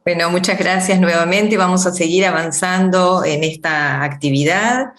Bueno, muchas gracias nuevamente. Vamos a seguir avanzando en esta actividad.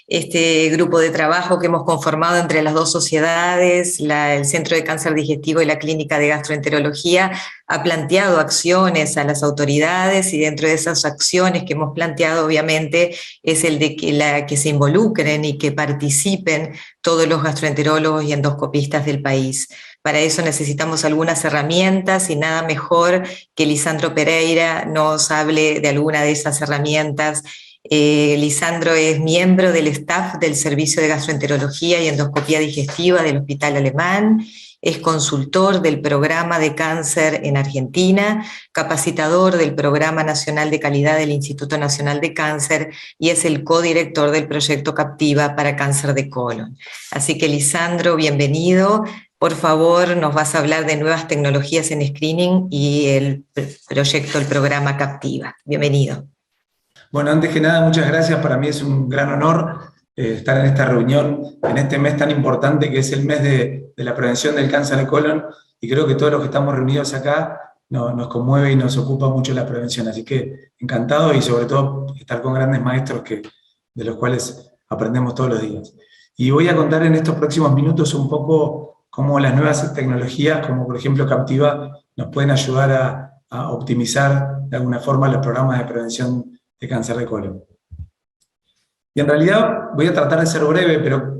Este grupo de trabajo que hemos conformado entre las dos sociedades, el Centro de Cáncer Digestivo y la Clínica de Gastroenterología, ha planteado acciones a las autoridades, y dentro de esas acciones que hemos planteado, obviamente, es el de que se involucren y que participen todos los gastroenterólogos y endoscopistas del país. Para eso necesitamos algunas herramientas y nada mejor que Lisandro Pereira nos hable de alguna de esas herramientas. Lisandro es miembro del staff del Servicio de Gastroenterología y Endoscopía Digestiva del Hospital Alemán, es consultor del Programa de Cáncer en Argentina, capacitador del Programa Nacional de Calidad del Instituto Nacional de Cáncer y es el codirector del proyecto Captiva para cáncer de colon. Así que, Lisandro, bienvenido. Por favor, nos vas a hablar de nuevas tecnologías en screening y el proyecto, el programa Captiva. Bienvenido. Bueno, antes que nada, muchas gracias. Para mí es un gran honor estar en esta reunión, en este mes tan importante que es el mes de la prevención del cáncer de colon, y creo que todos los que estamos reunidos acá nos conmueve y nos ocupa mucho la prevención. Así que encantado, y sobre todo estar con grandes maestros de los cuales aprendemos todos los días. Y voy a contar en estos próximos minutos un poco cómo las nuevas tecnologías, como por ejemplo Captiva, nos pueden ayudar a optimizar de alguna forma los programas de prevención de cáncer de colon. Y en realidad voy a tratar de ser breve, pero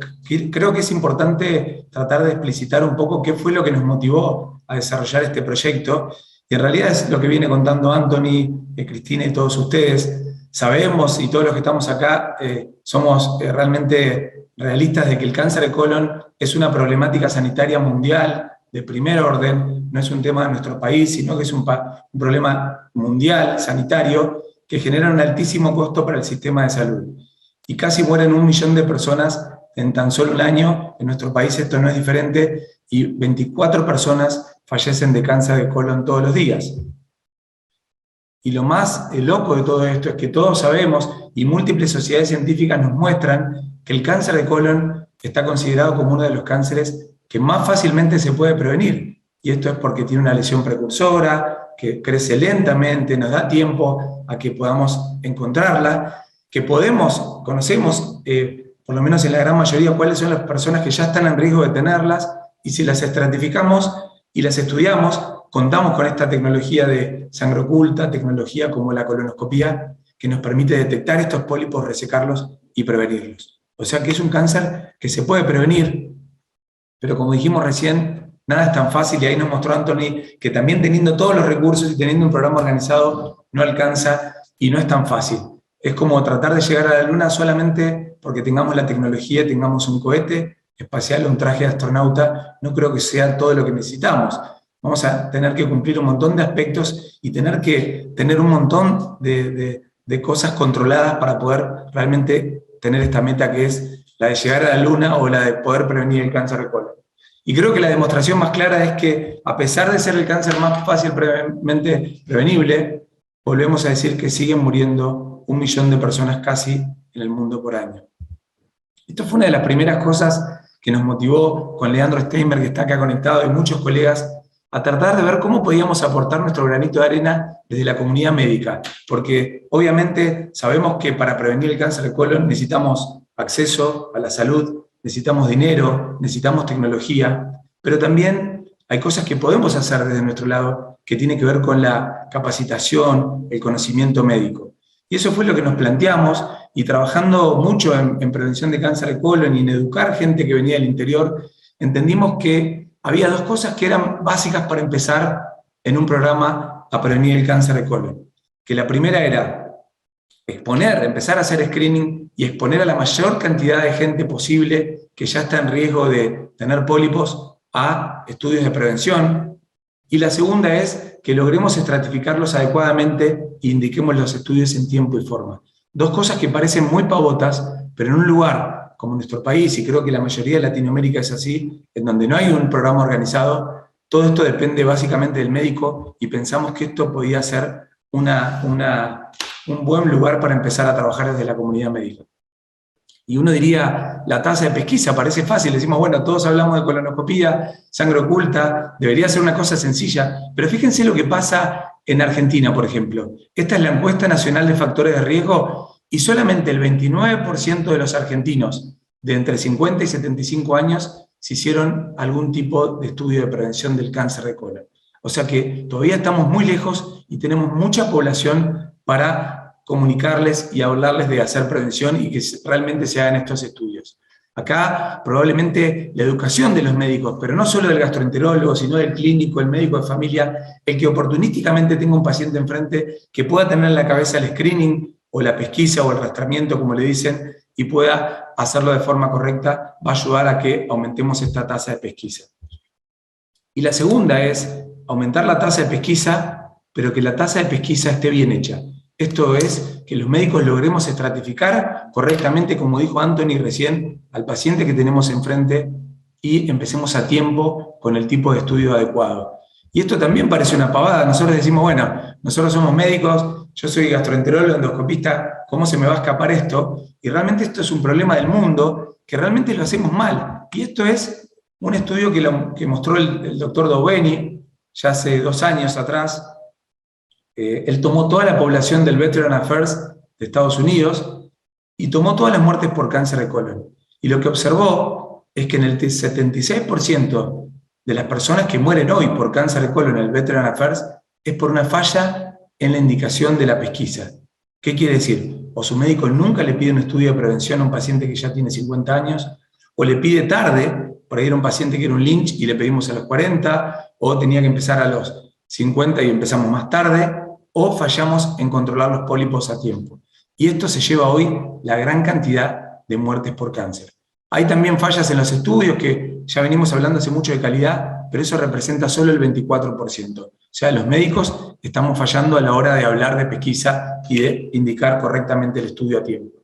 creo que es importante tratar de explicitar un poco qué fue lo que nos motivó a desarrollar este proyecto. Y en realidad es lo que viene contando Anthony, Cristina y todos ustedes. Sabemos, y todos los que estamos acá, somos realmente realistas de que el cáncer de colon es una problemática sanitaria mundial de primer orden, no es un tema de nuestro país, sino que es un problema mundial, sanitario, que genera un altísimo costo para el sistema de salud. Y casi mueren 1 millón de personas en tan solo un año. En nuestro país esto no es diferente, y 24 personas fallecen de cáncer de colon todos los días. Y lo más loco de todo esto es que todos sabemos, y múltiples sociedades científicas nos muestran, que el cáncer de colon está considerado como uno de los cánceres que más fácilmente se puede prevenir. Y esto es porque tiene una lesión precursora, que crece lentamente, nos da tiempo a que podamos encontrarla, que conocemos, por lo menos en la gran mayoría, cuáles son las personas que ya están en riesgo de tenerlas, y si las estratificamos y las estudiamos, contamos con esta tecnología de sangre oculta, tecnología como la colonoscopía, que nos permite detectar estos pólipos, resecarlos y prevenirlos. O sea que es un cáncer que se puede prevenir, pero como dijimos recién, nada es tan fácil, y ahí nos mostró Anthony que también teniendo todos los recursos y teniendo un programa organizado no alcanza, y no es tan fácil. Es como tratar de llegar a la Luna solamente porque tengamos la tecnología, tengamos un cohete espacial o un traje de astronauta. No creo que sea todo lo que necesitamos. Vamos a tener que cumplir un montón de aspectos y tener que tener un montón de cosas controladas para poder realmente tener esta meta, que es la de llegar a la Luna o la de poder prevenir el cáncer de colon. Y creo que la demostración más clara es que, a pesar de ser el cáncer más fácilmente prevenible, volvemos a decir que siguen muriendo 1 millón de personas casi en el mundo por año. Esto fue una de las primeras cosas que nos motivó con Leandro Steinberg, que está acá conectado, y muchos colegas, a tratar de ver cómo podíamos aportar nuestro granito de arena desde la comunidad médica. Porque obviamente sabemos que para prevenir el cáncer de colon necesitamos acceso a la salud, necesitamos dinero, necesitamos tecnología, pero también hay cosas que podemos hacer desde nuestro lado que tiene que ver con la capacitación, el conocimiento médico. Y eso fue lo que nos planteamos, y trabajando mucho en prevención de cáncer de colon y en educar gente que venía del interior, entendimos que había 2 cosas que eran básicas para empezar en un programa a prevenir el cáncer de colon. Que la primera era empezar a hacer screening y exponer a la mayor cantidad de gente posible que ya está en riesgo de tener pólipos a estudios de prevención. Y la segunda es que logremos estratificarlos adecuadamente e indiquemos los estudios en tiempo y forma. 2 cosas que parecen muy pavotas, pero en un lugar como nuestro país, y creo que la mayoría de Latinoamérica es así, en donde no hay un programa organizado, todo esto depende básicamente del médico, y pensamos que esto podía ser un buen lugar para empezar a trabajar desde la comunidad médica. Y uno diría, la tasa de pesquisa parece fácil, decimos, bueno, todos hablamos de colonoscopía, sangre oculta, debería ser una cosa sencilla, pero fíjense lo que pasa en Argentina, por ejemplo. Esta es la encuesta nacional de factores de riesgo y solamente el 29% de los argentinos de entre 50 y 75 años se hicieron algún tipo de estudio de prevención del cáncer de colon. O sea que todavía estamos muy lejos y tenemos mucha población para comunicarles y hablarles de hacer prevención y que realmente se hagan estos estudios. Acá probablemente la educación de los médicos, pero no solo del gastroenterólogo, sino del clínico, el médico de familia, el que oportunísticamente tenga un paciente enfrente, que pueda tener en la cabeza el screening o la pesquisa o el rastramiento, como le dicen, y pueda hacerlo de forma correcta, va a ayudar a que aumentemos esta tasa de pesquisa. Y la segunda es aumentar la tasa de pesquisa, pero que la tasa de pesquisa esté bien hecha. Esto es, que los médicos logremos estratificar correctamente, como dijo Anthony recién, al paciente que tenemos enfrente y empecemos a tiempo con el tipo de estudio adecuado. Y esto también parece una pavada. Nosotros decimos, bueno, nosotros somos médicos, yo soy gastroenterólogo, endoscopista, ¿cómo se me va a escapar esto? Y realmente esto es un problema del mundo, que realmente lo hacemos mal. Y esto es un estudio que mostró el doctor Doveni, ya hace 2 años atrás. Él tomó toda la población del Veteran Affairs de Estados Unidos y tomó todas las muertes por cáncer de colon. Y lo que observó es que en el 76% de las personas que mueren hoy por cáncer de colon en el Veteran Affairs es por una falla en la indicación de la pesquisa. ¿Qué quiere decir? O su médico nunca le pide un estudio de prevención a un paciente que ya tiene 50 años, o le pide tarde, por ahí era un paciente que era un Lynch y le pedimos a los 40, o tenía que empezar a los 50 y empezamos más tarde, o fallamos en controlar los pólipos a tiempo. Y esto se lleva hoy la gran cantidad de muertes por cáncer. Hay también fallas en los estudios, que ya venimos hablando hace mucho de calidad, pero eso representa solo el 24%. O sea, los médicos estamos fallando a la hora de hablar de pesquisa y de indicar correctamente el estudio a tiempo.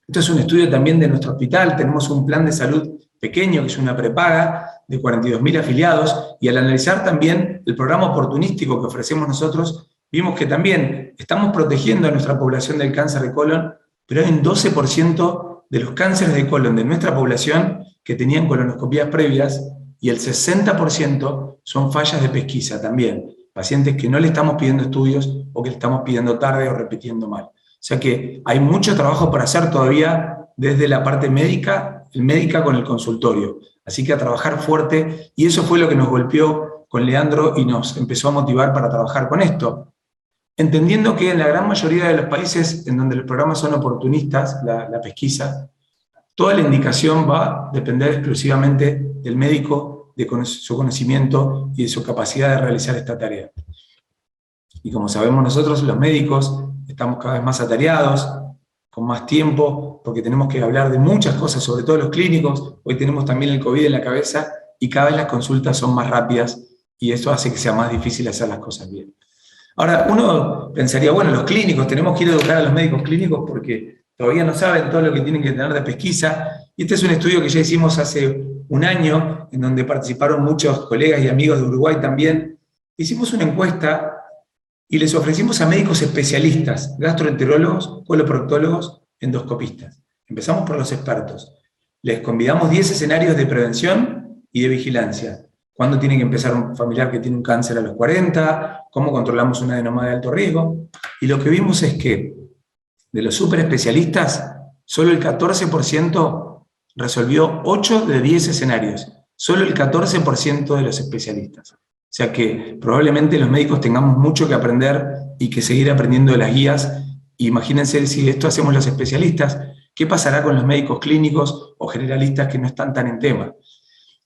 Esto es un estudio también de nuestro hospital. Tenemos un plan de salud pequeño, que es una prepaga, de 42.000 afiliados, y al analizar también el programa oportunístico que ofrecemos nosotros, vimos que también estamos protegiendo a nuestra población del cáncer de colon, pero hay un 12% de los cánceres de colon de nuestra población que tenían colonoscopías previas, y el 60% son fallas de pesquisa también, pacientes que no le estamos pidiendo estudios o que le estamos pidiendo tarde o repitiendo mal. O sea que hay mucho trabajo para hacer todavía desde la parte médica con el consultorio. Así que a trabajar fuerte, y eso fue lo que nos golpeó con Leandro y nos empezó a motivar para trabajar con esto. Entendiendo que en la gran mayoría de los países en donde los programas son oportunistas, la pesquisa, toda la indicación va a depender exclusivamente del médico, de su conocimiento y de su capacidad de realizar esta tarea. Y como sabemos nosotros, los médicos, estamos cada vez más atareados, con más tiempo, porque tenemos que hablar de muchas cosas, sobre todo los clínicos. Hoy tenemos también el COVID en la cabeza y cada vez las consultas son más rápidas y eso hace que sea más difícil hacer las cosas bien. Ahora, uno pensaría, bueno, los clínicos, tenemos que ir a educar a los médicos clínicos porque todavía no saben todo lo que tienen que tener de pesquisa. Y este es un estudio que ya hicimos hace 1 año, en donde participaron muchos colegas y amigos de Uruguay también. Hicimos una encuesta y les ofrecimos a médicos especialistas, gastroenterólogos, coloproctólogos, endoscopistas. Empezamos por los expertos. Les convidamos 10 escenarios de prevención y de vigilancia. ¿Cuándo tiene que empezar un familiar que tiene un cáncer a los 40? ¿Cómo controlamos una adenoma de alto riesgo? Y lo que vimos es que de los superespecialistas, solo el 14% resolvió 8 de 10 escenarios. Solo el 14% de los especialistas. O sea que probablemente los médicos tengamos mucho que aprender y que seguir aprendiendo de las guías. Imagínense si esto hacemos los especialistas, ¿qué pasará con los médicos clínicos o generalistas que no están tan en tema?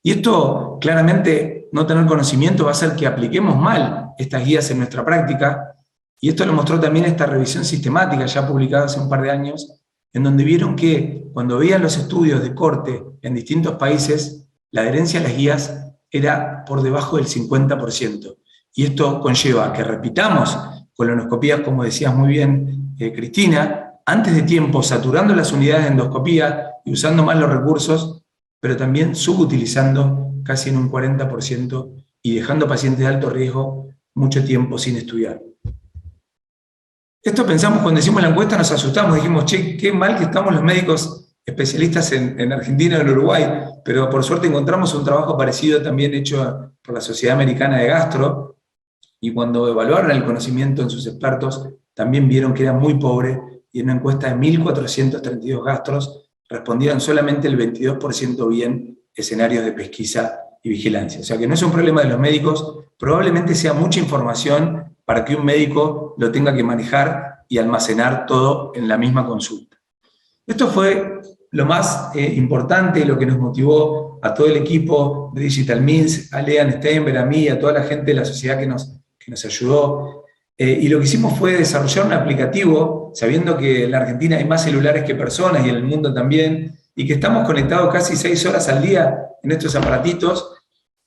Y esto, claramente, no tener conocimiento va a hacer que apliquemos mal estas guías en nuestra práctica, y esto lo mostró también esta revisión sistemática ya publicada hace un par de años, en donde vieron que cuando veían los estudios de corte en distintos países, la adherencia a las guías era por debajo del 50%. Y esto conlleva que repitamos colonoscopías, como decías muy bien, Cristina, antes de tiempo, saturando las unidades de endoscopía y usando más los recursos, pero también subutilizando casi en un 40% y dejando pacientes de alto riesgo mucho tiempo sin estudiar. Esto pensamos cuando hicimos la encuesta, nos asustamos, dijimos, che, qué mal que estamos los médicos especialistas en Argentina o en Uruguay, pero por suerte encontramos un trabajo parecido también hecho por la Sociedad Americana de Gastro, y cuando evaluaron el conocimiento en sus expertos, también vieron que era muy pobre, y en una encuesta de 1.432 gastros respondieron solamente el 22% bien escenarios de pesquisa y vigilancia. O sea que no es un problema de los médicos, probablemente sea mucha información para que un médico lo tenga que manejar y almacenar todo en la misma consulta. Esto fue lo más importante, lo que nos motivó a todo el equipo de Digital Means, a Lean Steinberg, a mí, a toda la gente de la sociedad que nos ayudó. Y lo que hicimos fue desarrollar un aplicativo, sabiendo que en la Argentina hay más celulares que personas y en el mundo también, y que estamos conectados casi 6 horas al día en estos aparatitos,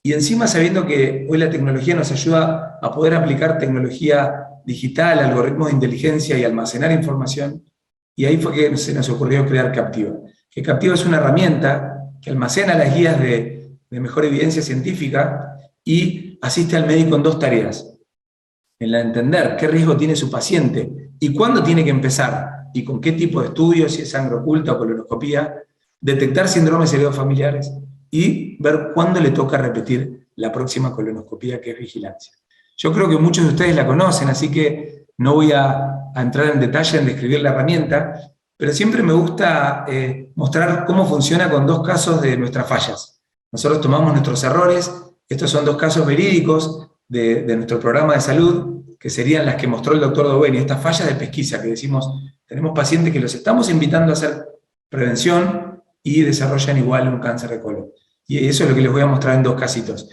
y encima sabiendo que hoy la tecnología nos ayuda a poder aplicar tecnología digital, algoritmos de inteligencia y almacenar información, y ahí fue que se nos ocurrió crear Captiva. Que Captiva es una herramienta que almacena las guías de mejor evidencia científica y asiste al médico en 2 tareas. En la de entender qué riesgo tiene su paciente y cuándo tiene que empezar y con qué tipo de estudios, si es sangre oculta o colonoscopía, detectar síndromes heredofamiliares y ver cuándo le toca repetir la próxima colonoscopía, que es vigilancia. Yo creo que muchos de ustedes la conocen, así que no voy a entrar en detalle en describir la herramienta, pero siempre me gusta mostrar cómo funciona con 2 casos de nuestras fallas. Nosotros tomamos nuestros errores, estos son 2 casos verídicos de nuestro programa de salud, que serían las que mostró el doctor Doveni, estas fallas de pesquisa que decimos, tenemos pacientes que los estamos invitando a hacer prevención y desarrollan igual un cáncer de colon. Y eso es lo que les voy a mostrar en 2 casitos.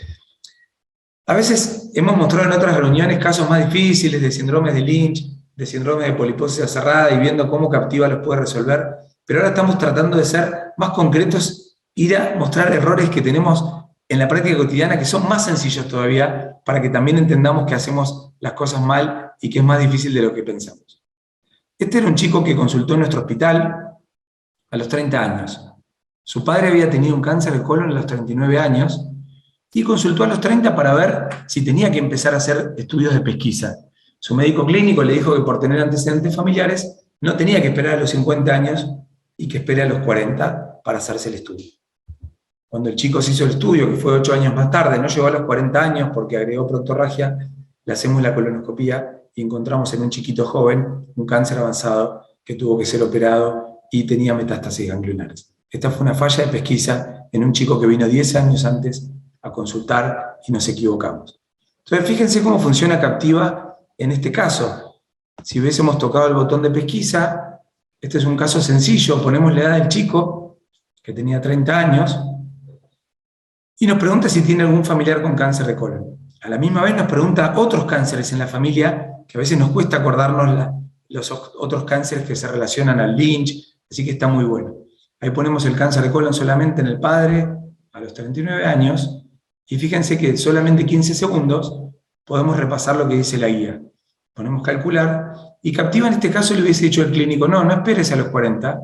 A veces hemos mostrado en otras reuniones casos más difíciles de síndromes de Lynch, de síndrome de poliposis cerrada y viendo cómo Captiva los puede resolver, pero ahora estamos tratando de ser más concretos, ir a mostrar errores que tenemos en la práctica cotidiana que son más sencillos todavía, para que también entendamos que hacemos las cosas mal y que es más difícil de lo que pensamos. Este era un chico que consultó en nuestro hospital a los 30 años. Su padre había tenido un cáncer de colon a los 39 años y consultó a los 30 para ver si tenía que empezar a hacer estudios de pesquisa. Su médico clínico le dijo que por tener antecedentes familiares no tenía que esperar a los 50 años y que espere a los 40 para hacerse el estudio. Cuando el chico se hizo el estudio, que fue 8 años más tarde, no llegó a los 40 años porque agregó proctorragia, le hacemos la colonoscopía y encontramos en un chiquito joven un cáncer avanzado que tuvo que ser operado y tenía metástasis ganglionares. Esta fue una falla de pesquisa en un chico que vino 10 años antes a consultar y nos equivocamos. Entonces, fíjense cómo funciona Captiva en este caso. Si hubiésemos tocado el botón de pesquisa, este es un caso sencillo, ponemos la edad del chico, que tenía 30 años, y nos pregunta si tiene algún familiar con cáncer de colon. A la misma vez nos pregunta otros cánceres en la familia, que a veces nos cuesta acordarnos los otros cánceres que se relacionan al Lynch, así que está muy bueno. Ahí ponemos el cáncer de colon solamente en el padre a los 39 años, y fíjense que solamente 15 segundos podemos repasar lo que dice la guía. Ponemos calcular, y Captiva en este caso le hubiese dicho al clínico, no esperes a los 40,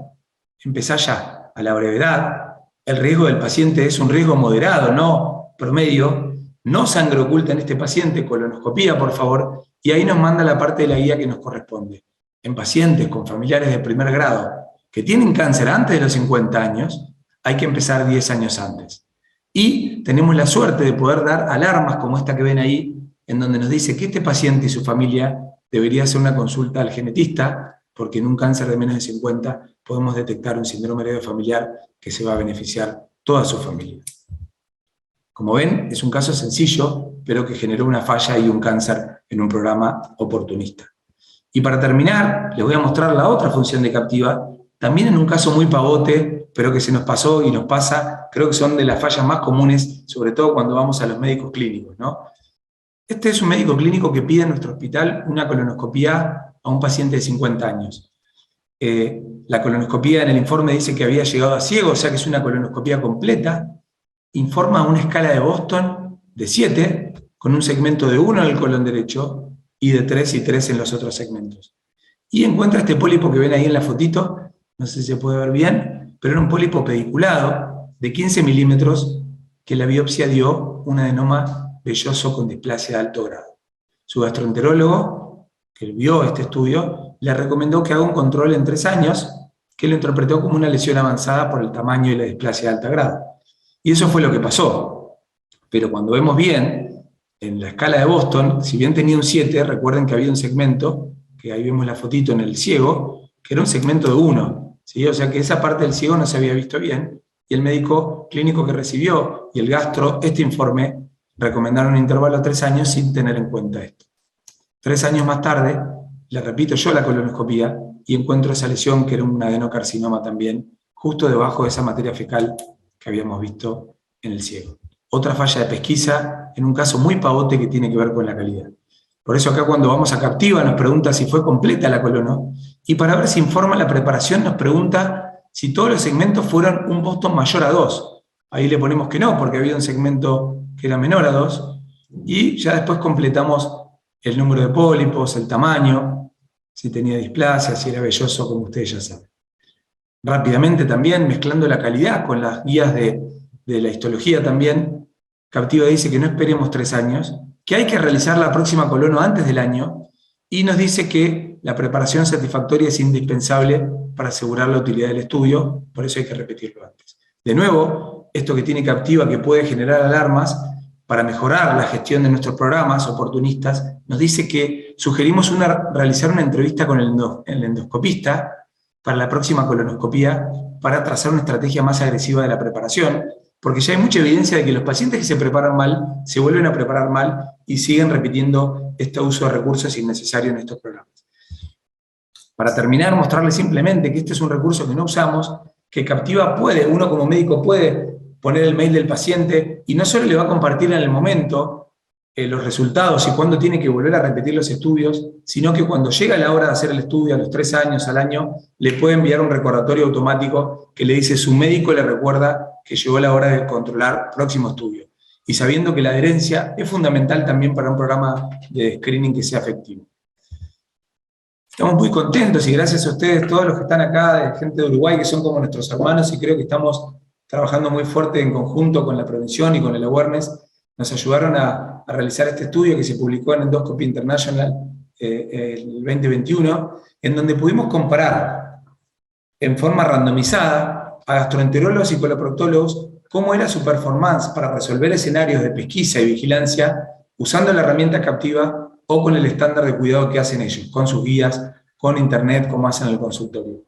empezá ya, a la brevedad. El riesgo del paciente es un riesgo moderado, no promedio, no sangre oculta en este paciente, colonoscopía por favor, y ahí nos manda la parte de la guía que nos corresponde. En pacientes con familiares de primer grado que tienen cáncer antes de los 50 años, hay que empezar 10 años antes. Y tenemos la suerte de poder dar alarmas como esta que ven ahí, en donde nos dice que este paciente y su familia debería hacer una consulta al genetista, porque en un cáncer de menos de 50 podemos detectar un síndrome heredofamiliar que se va a beneficiar toda su familia. Como ven, es un caso sencillo, pero que generó una falla y un cáncer en un programa oportunista. Y para terminar, les voy a mostrar la otra función de Captiva, también en un caso muy pavote, pero que se nos pasó y nos pasa, creo que son de las fallas más comunes, sobre todo cuando vamos a los médicos clínicos, ¿no? Este es un médico clínico que pide en nuestro hospital una colonoscopía a un paciente de 50 años. La colonoscopía en el informe dice que había llegado a ciego, o sea que es una colonoscopía completa. Informa una escala de Boston de 7, con un segmento de 1 en el colon derecho y de 3 y 3 en los otros segmentos. Y encuentra este pólipo que ven ahí en la fotito, no sé si se puede ver bien, pero era un pólipo pediculado de 15 milímetros que la biopsia dio un adenoma velloso con displasia de alto grado. Su gastroenterólogo, que vio este estudio, le recomendó que haga un control en 3 años, que lo interpretó como una lesión avanzada por el tamaño y la displasia de alta grado. Y eso fue lo que pasó. Pero cuando vemos bien, en la escala de Boston, si bien tenía un 7, recuerden que había un segmento, que ahí vemos la fotito en el ciego, que era un segmento de 1, ¿sí? O sea que esa parte del ciego no se había visto bien, y el médico clínico que recibió y el gastro este informe recomendaron un intervalo de 3 años sin tener en cuenta esto. 3 años más tarde, le repito yo la colonoscopía y encuentro esa lesión que era un adenocarcinoma también, justo debajo de esa materia fecal que habíamos visto en el ciego. Otra falla de pesquisa en un caso muy pavote que tiene que ver con la calidad. Por eso acá cuando vamos a Captiva nos pregunta si fue completa la colono, y para ver si informa la preparación nos pregunta si todos los segmentos fueron un Boston mayor a 2. Ahí le ponemos que no, porque había un segmento que era menor a 2, y ya después completamos el número de pólipos, el tamaño, si tenía displasia, si era velloso, como ustedes ya saben. Rápidamente también, mezclando la calidad con las guías de la histología también, Captiva dice que no esperemos 3 años, que hay que realizar la próxima colono antes del año, y nos dice que la preparación satisfactoria es indispensable para asegurar la utilidad del estudio, por eso hay que repetirlo antes. De nuevo, esto que tiene Captiva, que puede generar alarmas, para mejorar la gestión de nuestros programas oportunistas, nos dice que sugerimos realizar una entrevista con el endoscopista para la próxima colonoscopía, para trazar una estrategia más agresiva de la preparación, porque ya hay mucha evidencia de que los pacientes que se preparan mal, se vuelven a preparar mal y siguen repitiendo este uso de recursos innecesarios en estos programas. Para terminar, mostrarles simplemente que este es un recurso que no usamos, que Captiva puede, uno como médico puede poner el mail del paciente y no solo le va a compartir en el momento los resultados y cuándo tiene que volver a repetir los estudios, sino que cuando llega la hora de hacer el estudio, a los 3 años, al año, le puede enviar un recordatorio automático que le dice su médico le recuerda que llegó la hora de controlar próximo estudio. Y sabiendo que la adherencia es fundamental también para un programa de screening que sea efectivo. Estamos muy contentos y gracias a ustedes, todos los que están acá, de gente de Uruguay, que son como nuestros hermanos, y creo que estamos trabajando muy fuerte en conjunto con la prevención y con el awareness, nos ayudaron a realizar este estudio que se publicó en Endoscopy International el 2021, en donde pudimos comparar en forma randomizada a gastroenterólogos y coloproctólogos cómo era su performance para resolver escenarios de pesquisa y vigilancia usando la herramienta Captiva o con el estándar de cuidado que hacen ellos, con sus guías, con internet, como hacen en el consultorio.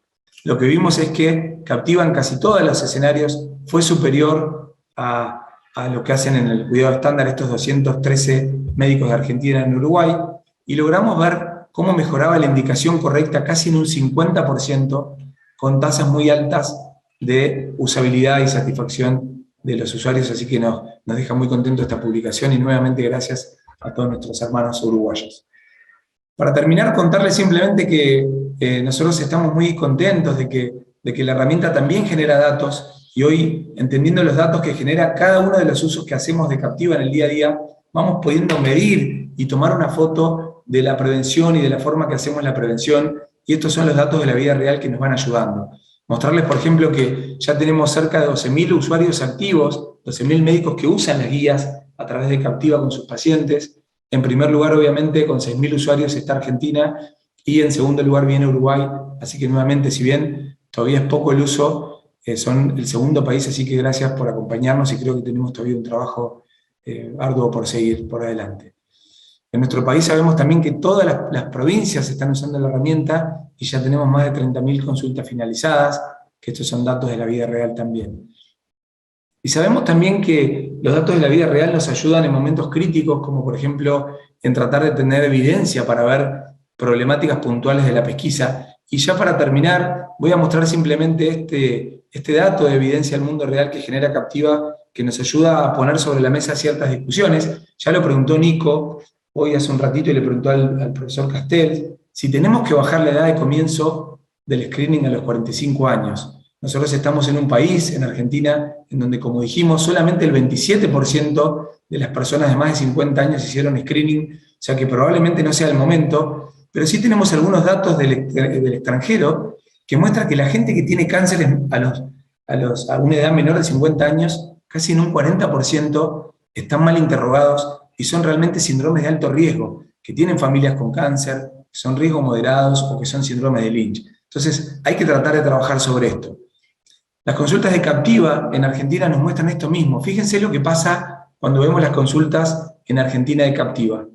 Lo que vimos es que Captiva en casi todos los escenarios fue superior a lo que hacen en el cuidado estándar estos 213 médicos de Argentina en Uruguay, y logramos ver cómo mejoraba la indicación correcta casi en un 50%, con tasas muy altas de usabilidad y satisfacción de los usuarios, así que nos deja muy contento esta publicación y nuevamente gracias a todos nuestros hermanos uruguayos. Para terminar, contarles simplemente que nosotros estamos muy contentos de que la herramienta también genera datos, y hoy, entendiendo los datos que genera cada uno de los usos que hacemos de Captiva en el día a día, vamos pudiendo medir y tomar una foto de la prevención y de la forma que hacemos la prevención, y estos son los datos de la vida real que nos van ayudando. Mostrarles, por ejemplo, que ya tenemos cerca de 12.000 usuarios activos, 12.000 médicos que usan las guías a través de Captiva con sus pacientes. En primer lugar, obviamente, con 6.000 usuarios está Argentina, y en segundo lugar viene Uruguay, así que nuevamente, si bien todavía es poco el uso, son el segundo país, así que gracias por acompañarnos y creo que tenemos todavía un trabajo arduo por seguir por adelante. En nuestro país sabemos también que todas las provincias están usando la herramienta y ya tenemos más de 30.000 consultas finalizadas, que estos son datos de la vida real también. Y sabemos también que los datos de la vida real nos ayudan en momentos críticos, como por ejemplo en tratar de tener evidencia para ver problemáticas puntuales de la pesquisa. Y ya para terminar, voy a mostrar simplemente este dato de evidencia del mundo real que genera Captiva, que nos ayuda a poner sobre la mesa ciertas discusiones. Ya lo preguntó Nico hoy hace un ratito y le preguntó al profesor Castel, si tenemos que bajar la edad de comienzo del screening a los 45 años. Nosotros estamos en un país, en Argentina, en donde, como dijimos, solamente el 27% de las personas de más de 50 años hicieron screening, o sea que probablemente no sea el momento, pero sí tenemos algunos datos del extranjero que muestran que la gente que tiene cánceres a una edad menor de 50 años, casi en un 40% están mal interrogados y son realmente síndromes de alto riesgo, que tienen familias con cáncer, que son riesgos moderados o que son síndromes de Lynch. Entonces, hay que tratar de trabajar sobre esto. Las consultas de Captiva en Argentina nos muestran esto mismo. Fíjense lo que pasa cuando vemos las consultas en Argentina de Captiva.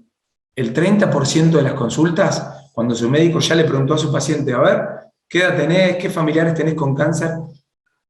El 30% de las consultas, cuando su médico ya le preguntó a su paciente, a ver, ¿qué edad tenés? ¿Qué familiares tenés con cáncer?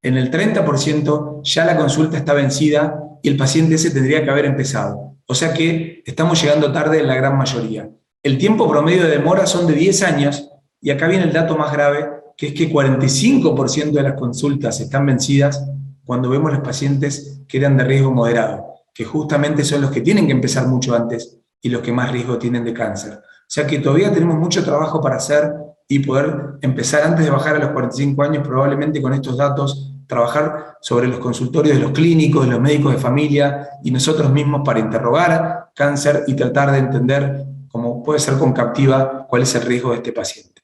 En el 30% ya la consulta está vencida y el paciente ese tendría que haber empezado. O sea que estamos llegando tarde en la gran mayoría. El tiempo promedio de demora son de 10 años y acá viene el dato más grave, que es que 45% de las consultas están vencidas cuando vemos los pacientes que eran de riesgo moderado, que justamente son los que tienen que empezar mucho antes y los que más riesgo tienen de cáncer. O sea que todavía tenemos mucho trabajo para hacer y poder empezar antes de bajar a los 45 años, probablemente con estos datos, trabajar sobre los consultorios de los clínicos, de los médicos de familia y nosotros mismos para interrogar cáncer y tratar de entender, como puede ser con Captiva, cuál es el riesgo de este paciente.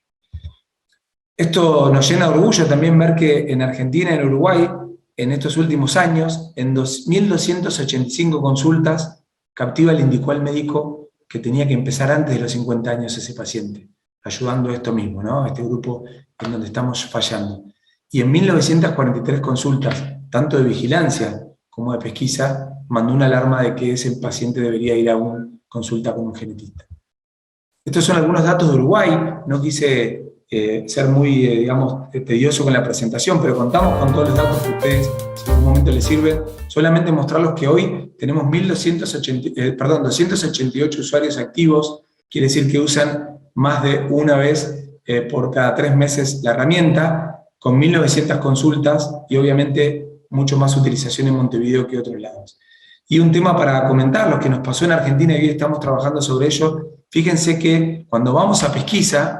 Esto nos llena de orgullo también ver que en Argentina y en Uruguay, en estos últimos años, en 1.285 consultas, Captiva le indicó al médico que tenía que empezar antes de los 50 años ese paciente, ayudando a esto mismo, ¿no? Este grupo en donde estamos fallando. Y en 1943 consultas, tanto de vigilancia como de pesquisa, mandó una alarma de que ese paciente debería ir a una consulta con un genetista. Estos son algunos datos de Uruguay, no quise ser muy, digamos, tedioso con la presentación, pero contamos con todos los datos que a ustedes, si en algún momento les sirven, solamente mostrarlos que hoy tenemos 288 usuarios activos, quiere decir que usan más de una vez por cada 3 meses la herramienta, con 1.900 consultas y obviamente mucho más utilización en Montevideo que otros lados. Y un tema para comentar, lo que nos pasó en Argentina y hoy estamos trabajando sobre ello, fíjense que cuando vamos a pesquisa,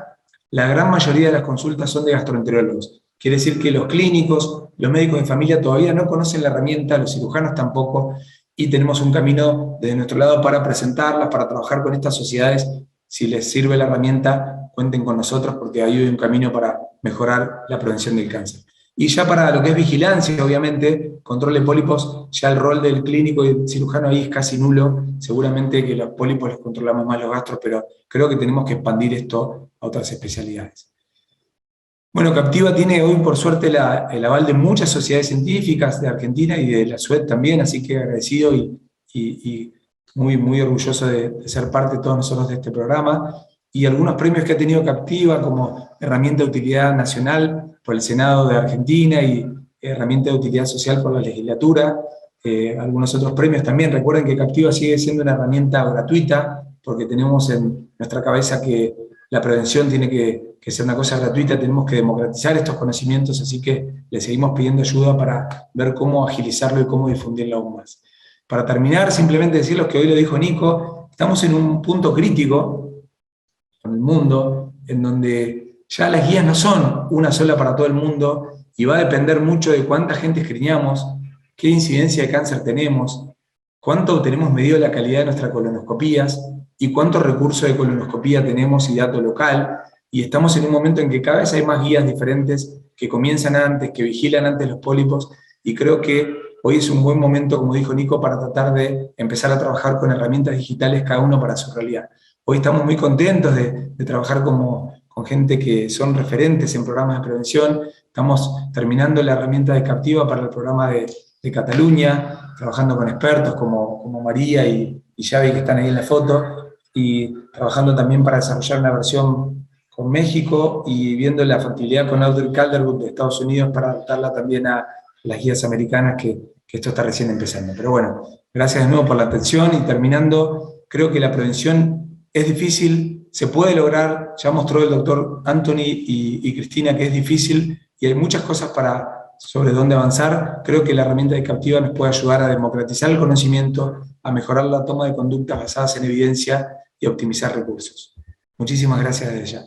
la gran mayoría de las consultas son de gastroenterólogos. Quiere decir que los clínicos, los médicos de familia todavía no conocen la herramienta, los cirujanos tampoco, y tenemos un camino desde nuestro lado para presentarlas, para trabajar con estas sociedades. Si les sirve la herramienta, cuenten con nosotros porque ahí hay un camino para mejorar la prevención del cáncer. Y ya para lo que es vigilancia, obviamente, control de pólipos, ya el rol del clínico y el cirujano ahí es casi nulo. Seguramente que los pólipos los controlamos más los gastros, pero creo que tenemos que expandir esto a otras especialidades. Bueno, Captiva tiene hoy, por suerte, el aval de muchas sociedades científicas de Argentina y de la SUED también, así que agradecido y muy, muy orgulloso de ser parte de todos nosotros de este programa. Y algunos premios que ha tenido Captiva como herramienta de utilidad nacional por el Senado de Argentina y herramienta de utilidad social por la legislatura. Algunos otros premios también. Recuerden que Captiva sigue siendo una herramienta gratuita porque tenemos en nuestra cabeza que la prevención tiene que ser una cosa gratuita, tenemos que democratizar estos conocimientos, así que le seguimos pidiendo ayuda para ver cómo agilizarlo y cómo difundirlo aún más. Para terminar, simplemente decirles que hoy lo dijo Nico, estamos en un punto crítico con el mundo, en donde ya las guías no son una sola para todo el mundo, y va a depender mucho de cuánta gente escreeneamos, qué incidencia de cáncer tenemos, cuánto tenemos medido la calidad de nuestras colonoscopías, y cuántos recursos de colonoscopía tenemos y dato local, y estamos en un momento en que cada vez hay más guías diferentes que comienzan antes, que vigilan antes los pólipos, y creo que hoy es un buen momento, como dijo Nico, para tratar de empezar a trabajar con herramientas digitales cada uno para su realidad. Hoy estamos muy contentos de trabajar con gente que son referentes en programas de prevención. Estamos terminando la herramienta de Captiva para el programa de Cataluña, trabajando con expertos como María y Xavi, que están ahí en la foto, y trabajando también para desarrollar una versión con México y viendo la factibilidad con Audrey Calderwood de Estados Unidos para adaptarla también a las guías americanas, que esto está recién empezando. Pero bueno, gracias de nuevo por la atención y terminando, creo que la prevención es difícil, se puede lograr, ya mostró el doctor Anthony y Cristina que es difícil y hay muchas cosas sobre dónde avanzar. Creo que la herramienta de Captiva nos puede ayudar a democratizar el conocimiento, a mejorar la toma de conductas basadas en evidencia y a optimizar recursos. Muchísimas gracias desde ya.